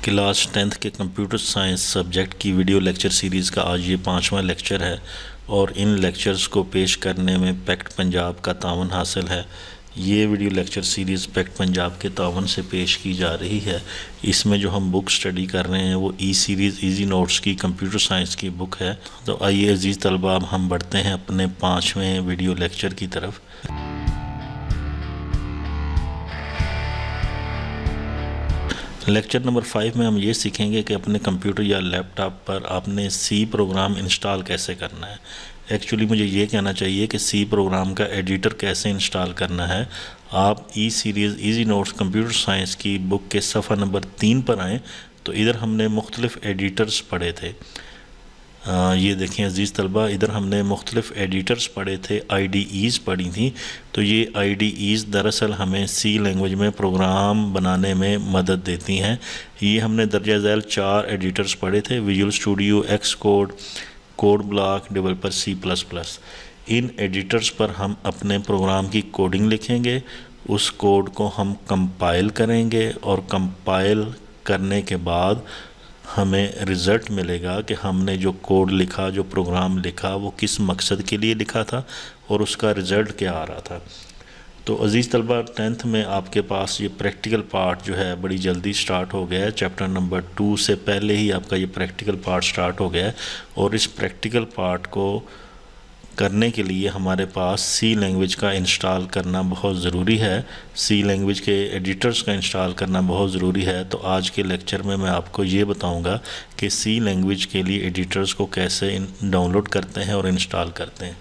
Class 10th के computer science subject की video lecture series का आज ये 5वां लेक्चर है और इन लेक्चर्स को पेश करने में पैक्ट पंजाब का तावन हासिल है। ये video lecture series pact Punjab के तावन से पेश की जा रही है। इसमें जो हम बुक स्टडी कर रहे हैं वो ई सीरीज़ इजी नोट्स की कंप्यूटर साइंस की बुक है। तो आइए अजीज़ तलबा, अब हम बढ़ते हैं अपने 5वें वीडियो लेक्चर की तरफ। लेक्चर नंबर 5 में हम ये सीखेंगे कि अपने कंप्यूटर या लैपटॉप पर आपने सी प्रोग्राम इंस्टॉल कैसे करना है। एक्चुअली मुझे ये कहना चाहिए कि सी प्रोग्राम का एडिटर कैसे इंस्टॉल करना है। आप E series easy notes computer science की बुक के सफ़ा नंबर 3 पर आएँ तो इधर हमने मुख्तलिफ़ एडिटर्स पढ़े थे। ये देखें अजीज़ तलबा, इधर हमने मुख्तलिफ़ एडिटर्स पढ़े थे, IDEs पढ़ी थी। तो ये IDEs दरअसल हमें सी लैंग्वेज में प्रोग्राम बनाने में मदद देती हैं। ये हमने दर्जा झैल 4 एडिटर्स पढ़े थे, visual studio, Xcode, code block, developer C++। इन एडिटर्स पर हम अपने प्रोग्राम की कोडिंग लिखेंगे, उस कोड को हम कंपाइल करेंगे और कंपाइल करने के बाद हमें रिज़ल्ट मिलेगा कि हमने जो कोड लिखा, जो प्रोग्राम लिखा, वो किस मकसद के लिए लिखा था और उसका रिज़ल्ट क्या आ रहा था। तो अज़ीज़ तलबा, 10th में आपके पास ये प्रैक्टिकल पार्ट जो है बड़ी जल्दी स्टार्ट हो गया है। चैप्टर नंबर 2 से पहले ही आपका ये प्रैक्टिकल पार्ट स्टार्ट हो गया है और इस प्रैक्टिकल पार्ट को करने के लिए हमारे पास सी लैंग्वेज का इंस्टॉल करना बहुत ज़रूरी है। सी लैंग्वेज के एडिटर्स का इंस्टॉल करना बहुत ज़रूरी है। तो आज के लेक्चर में मैं आपको ये बताऊंगा कि सी लैंग्वेज के लिए एडिटर्स को कैसे डाउनलोड करते हैं और इंस्टॉल करते हैं।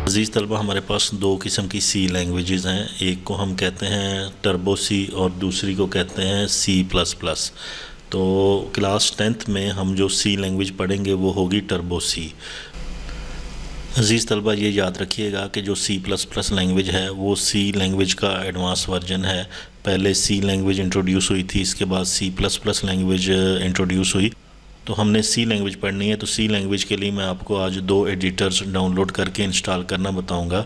अज़ीज़ तलबा, हमारे पास 2 किस्म की सी लैंग्वेजेस हैं। एक को हम कहते हैं टर्बो सी और दूसरी को कहते हैं C++। तो क्लास 10th में हम जो सी लैंग्वेज पढ़ेंगे वो होगी टर्बो सी। अज़ीज़ तलबा, ये याद रखिएगा कि जो C++ लैंग्वेज है वो सी लैंग्वेज का एडवांस वर्जन है। पहले सी लैंग्वेज इंट्रोड्यूस हुई थी, इसके बाद C++ लैंग्वेज इंट्रोड्यूस हुई। तो हमने सी लैंग्वेज पढ़नी है। तो सी लैंग्वेज के लिए मैं आपको आज 2 एडिटर्स डाउनलोड करके इंस्टॉल करना बताऊंगा।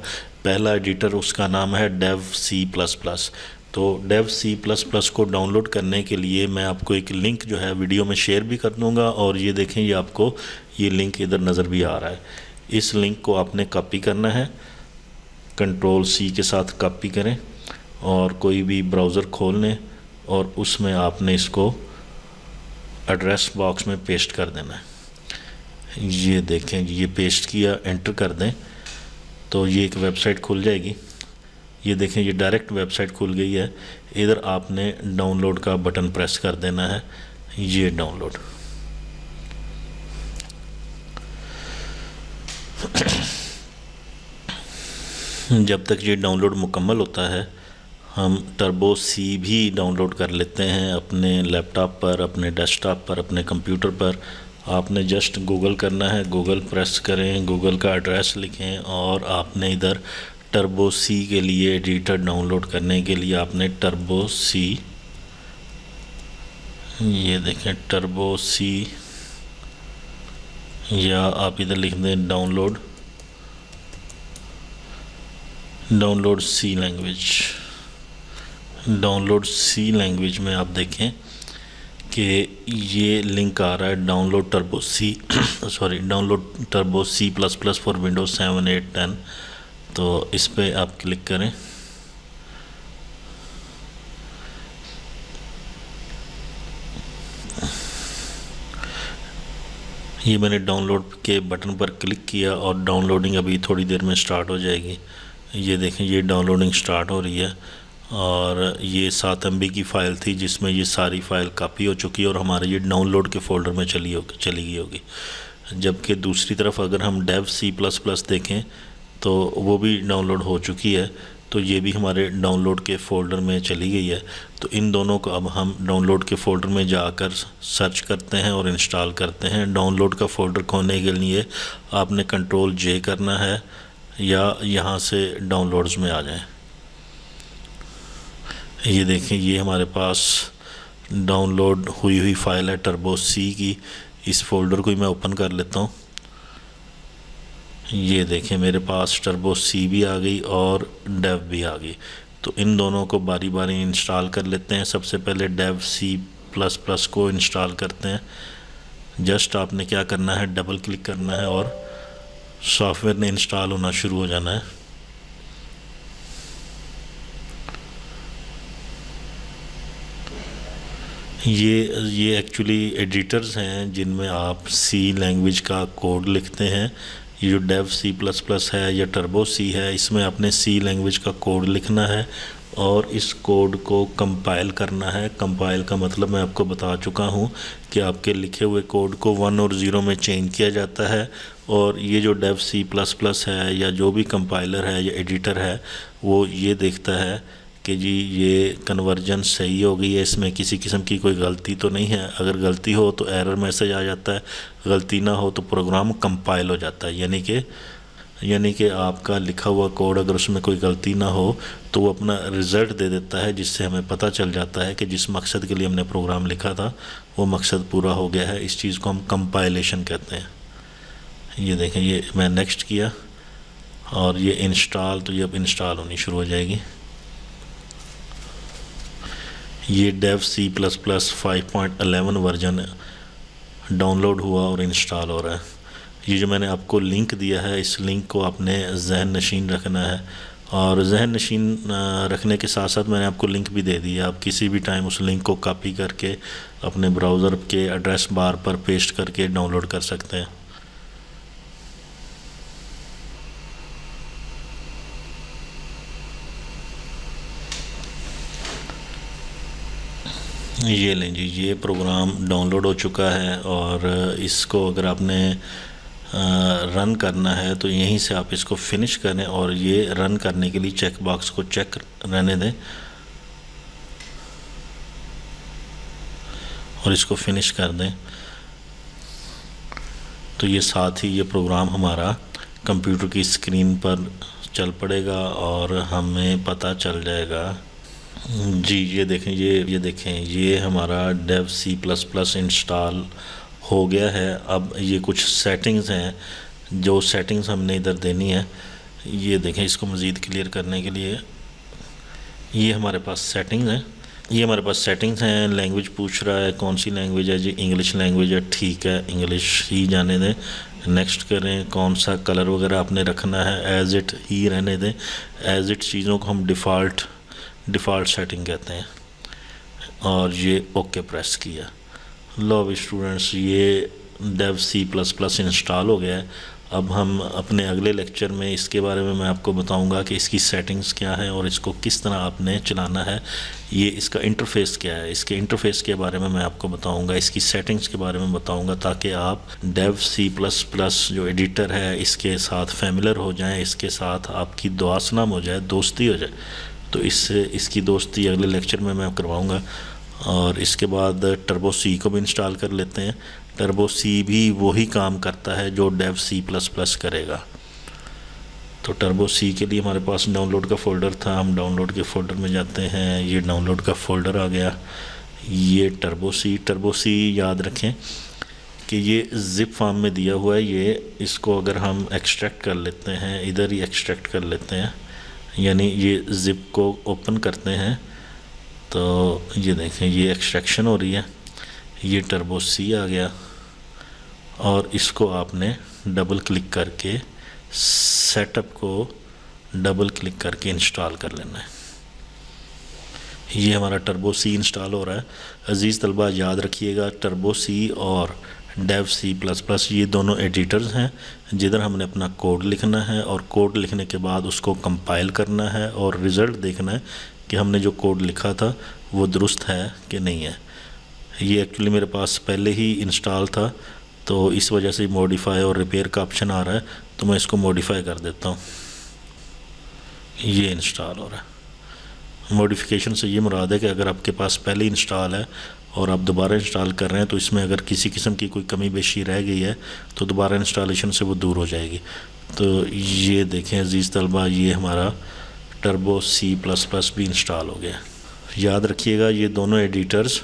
पहला एडिटर, उसका नाम है डेव C++। तो डेव C++ को डाउनलोड करने के लिए मैं आपको एक लिंक जो है वीडियो में शेयर भी कर दूंगा और ये देखें, ये आपको ये लिंक इधर नज़र भी आ रहा है। इस लिंक को आपने कॉपी करना है, Ctrl+C के साथ कॉपी करें और कोई भी ब्राउज़र खोल लें और उसमें आपने इसको एड्रेस बॉक्स में पेस्ट कर देना है। ये देखें, ये पेस्ट किया, एंटर कर दें तो ये एक वेबसाइट खुल जाएगी। ये देखें, ये डायरेक्ट वेबसाइट खुल गई है। इधर आपने डाउनलोड का बटन प्रेस कर देना है। ये डाउनलोड जब तक ये डाउनलोड मुकम्मल होता है हम टर्बो सी भी डाउनलोड कर लेते हैं अपने लैपटॉप पर, अपने डेस्कटॉप पर, अपने कंप्यूटर पर। आपने जस्ट गूगल करना है, गूगल प्रेस करें, गूगल का एड्रेस लिखें और आपने इधर टर्बो सी के लिए एडिटर डाउनलोड करने के लिए आपने टर्बो सी, ये देखें टर्बो सी, या आप इधर लिख दें डाउनलोड सी लैंग्वेज। डाउनलोड सी लैंग्वेज में आप देखें कि ये लिंक आ रहा है, download turbo C++ for Windows 7, 8, 10। तो इस पे आप क्लिक करें। ये मैंने डाउनलोड के बटन पर क्लिक किया और डाउनलोडिंग अभी थोड़ी देर में स्टार्ट हो जाएगी। ये देखें, ये डाउनलोडिंग स्टार्ट हो रही है और ये 7 MB की फ़ाइल थी जिसमें ये सारी फ़ाइल कॉपी हो चुकी है और हमारे ये डाउनलोड के फ़ोल्डर में चली गई होगी। जबकि दूसरी तरफ अगर हम डेव C++ देखें तो वो भी डाउनलोड हो चुकी है। तो ये भी हमारे डाउनलोड के फ़ोल्डर में चली गई है। तो इन दोनों को अब हम डाउनलोड के फ़ोल्डर में जाकर सर्च करते हैं और इंस्टॉल करते हैं। डाउनलोड का फ़ोल्डर खोलने के लिए आपने Ctrl+J करना है या यहाँ से डाउनलोड्स में आ जाएं। ये देखें, ये हमारे पास डाउनलोड हुई फ़ाइल है टर्बो सी की। इस फ़ोल्डर को ही मैं ओपन कर लेता हूँ। ये देखें, मेरे पास टर्बो सी भी आ गई और डेव भी आ गई। तो इन दोनों को बारी बारी इंस्टॉल कर लेते हैं। सबसे पहले डेव सी प्लस प्लस को इंस्टॉल करते हैं। जस्ट आपने क्या करना है, डबल क्लिक करना है और सॉफ्टवेयर ने इंस्टॉल होना शुरू हो जाना है। ये एक्चुअली एडिटर्स हैं जिनमें आप सी लैंग्वेज का कोड लिखते हैं। ये जो डेव सी प्लस प्लस है या टर्बो सी है, इसमें आपने सी लैंग्वेज का कोड लिखना है और इस कोड को कंपाइल करना है। कंपाइल का मतलब मैं आपको बता चुका हूँ कि आपके लिखे हुए कोड को 1 और 0 में चेंज किया जाता है, और ये जो डेव सी प्लस प्लस है या जो भी कंपाइलर है या एडिटर है वो ये देखता है कि जी ये कन्वर्जन सही हो गई है, इसमें किसी किस्म की कोई गलती तो नहीं है। अगर गलती हो तो एरर मैसेज आ जाता है, गलती ना हो तो प्रोग्राम कंपाइल हो जाता है। यानी कि आपका लिखा हुआ कोड अगर उसमें कोई गलती ना हो तो वो अपना रिज़ल्ट दे देता है, जिससे हमें पता चल जाता है कि जिस मकसद के लिए हमने प्रोग्राम लिखा था वो मकसद पूरा हो गया है। इस चीज़ को हम कंपाइलेशन कहते हैं। ये देखें, ये मैं नेक्स्ट किया और ये इंस्टॉल, तो ये अब इंस्टॉल होनी शुरू हो जाएगी। ये Dev C plus plus 5.11 version download हुआ और इंस्टॉल हो रहा है। ये जो मैंने आपको लिंक दिया है, इस लिंक को आपने जहन नशीन रखना है, और जहन नशीन रखने के साथ साथ मैंने आपको लिंक भी दे दिया। आप किसी भी टाइम उस लिंक को कॉपी करके अपने ब्राउज़र के एड्रेस बार पर पेस्ट करके डाउनलोड कर सकते हैं। ये लें जी, ये प्रोग्राम डाउनलोड हो चुका है और इसको अगर आपने रन करना है तो यहीं से आप इसको फिनिश करें, और ये रन करने के लिए चेक बॉक्स को चेक रहने दें और इसको फिनिश कर दें। तो ये साथ ही ये प्रोग्राम हमारा कंप्यूटर की स्क्रीन पर चल पड़ेगा और हमें पता चल जाएगा। जी ये देखें, ये देखें, ये हमारा Dev C plus plus install हो गया है। अब ये कुछ सेटिंग्स हैं, जो सेटिंग्स हमने इधर देनी है। ये देखें, इसको मज़ीद क्लियर करने के लिए ये हमारे पास सेटिंग्स हैं। लैंग्वेज पूछ रहा है कौन सी लैंग्वेज है जी, इंग्लिश लैंग्वेज है, ठीक है इंग्लिश ही जाने दें। नेक्स्ट करें। कौन सा कलर वगैरह आपने रखना है एज इट ही रहने दें। एज इट चीज़ों को हम डिफ़ॉल्ट सेटिंग कहते हैं, और ये ओके प्रेस किया। लो भी स्टूडेंट्स, ये Dev C plus plus install हो गया है। अब हम अपने अगले लेक्चर में इसके बारे में मैं आपको बताऊंगा कि इसकी सेटिंग्स क्या है और इसको किस तरह आपने चलाना है। ये इसका इंटरफेस क्या है, इसके इंटरफेस के बारे में मैं आपको बताऊंगा, इसकी सेटिंग्स के बारे में बताऊंगा, ताकि आप डेव सी प्लस प्लस जो एडिटर है इसके साथ फैमिलियर हो जाएं, इसके साथ आपकी दुआसनाम हो जाए, दोस्ती हो जाए। तो इसकी दोस्ती अगले लेक्चर में मैं करवाऊँगा। और इसके बाद टर्बो सी को भी इंस्टॉल कर लेते हैं। टर्बो सी भी वही काम करता है जो डेव सी प्लस प्लस करेगा। तो टर्बो सी के लिए हमारे पास डाउनलोड का फ़ोल्डर था, हम डाउनलोड के फ़ोल्डर में जाते हैं। ये डाउनलोड का फ़ोल्डर आ गया। ये टर्बो सी याद रखें कि ये ज़िप फॉर्म में दिया हुआ है। ये इसको अगर हम एक्सट्रैक्ट कर लेते हैं, इधर ही एक्सट्रैक्ट कर लेते हैं, यानी ये ज़िप को ओपन करते हैं तो ये देखें ये एक्सट्रैक्शन हो रही है। ये टर्बो सी आ गया और इसको आपने डबल क्लिक करके सेटअप को डबल क्लिक करके इंस्टॉल कर लेना है। ये हमारा टर्बो सी इंस्टॉल हो रहा है। अज़ीज़ तलबा याद रखिएगा, टर्बो सी और डेव सी प्लस प्लस ये दोनों एडिटर्स हैं जिधर हमने अपना कोड लिखना है, और कोड लिखने के बाद उसको कंपाइल करना है और रिज़ल्ट देखना है कि हमने जो कोड लिखा था वो दुरुस्त है कि नहीं है। ये एक्चुअली मेरे पास पहले ही इंस्टॉल था, तो इस वजह से मॉडिफाई और रिपेयर का ऑप्शन आ रहा है, तो मैं इसको मॉडिफाई कर देता हूँ। ये इंस्टॉल हो रहा है। मॉडिफिकेशन से ये मुराद है कि अगर आपके पास पहले इंस्टॉल है और आप दोबारा इंस्टॉल कर रहे हैं तो इसमें अगर किसी किस्म की कोई कमी बेशी रह गई है तो दोबारा इंस्टॉलेशन से वो दूर हो जाएगी। तो ये देखें अज़ीज़ तलबा, ये हमारा टर्बो सी प्लस प्लस भी इंस्टॉल हो गया। याद रखिएगा ये दोनों एडिटर्स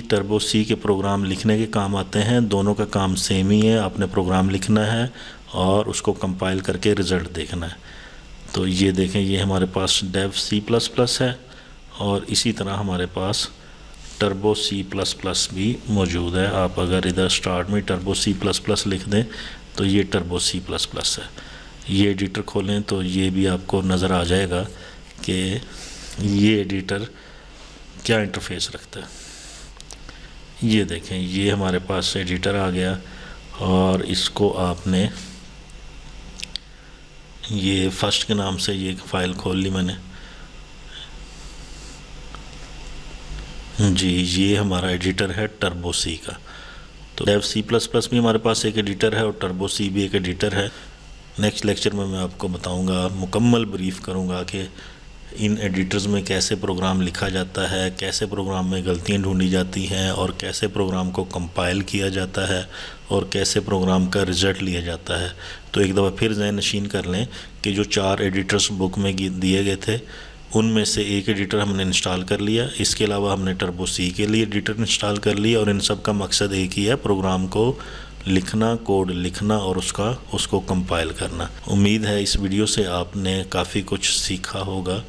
टर्बो सी के प्रोग्राम लिखने के काम आते हैं। दोनों का काम सेम ही है, आपने प्रोग्राम लिखना है और उसको कंपाइल करके रिज़ल्ट देखना है। तो ये देखें, ये हमारे पास डेव C++ है और इसी तरह हमारे पास टर्बो C++ भी मौजूद है। आप अगर इधर स्टार्ट में टर्बो C++ लिख दें तो ये टर्बो C++ है। ये एडिटर खोलें तो ये भी आपको नज़र आ जाएगा कि ये एडिटर क्या इंटरफेस रखता है। ये देखें, ये हमारे पास एडिटर आ गया और इसको आपने ये फर्स्ट के नाम से ये फ़ाइल खोल ली मैंने जी। ये हमारा एडिटर है टर्बो C का। तो डेव C++ भी हमारे पास एक एडिटर है और टर्बो C भी एक एडिटर है। नेक्स्ट लेक्चर में मैं आपको बताऊंगा, मुकम्मल ब्रीफ करूंगा कि इन एडिटर्स में कैसे प्रोग्राम लिखा जाता है, कैसे प्रोग्राम में गलतियां ढूंढी जाती हैं और कैसे प्रोग्राम को कंपाइल किया जाता है और कैसे प्रोग्राम का रिज़ल्ट लिया जाता है। तो एक दफ़ा फिर ज़हन नशीन कर लें कि जो 4 एडिटर्स बुक में दिए गए थे उनमें से एक एडिटर हमने इंस्टॉल कर लिया। इसके अलावा हमने टर्बो C के लिए एडिटर इंस्टॉल कर लिया और इन सब का मकसद एक ही है, प्रोग्राम को लिखना, कोड लिखना और उसको कंपाइल करना। उम्मीद है इस वीडियो से आपने काफ़ी कुछ सीखा होगा।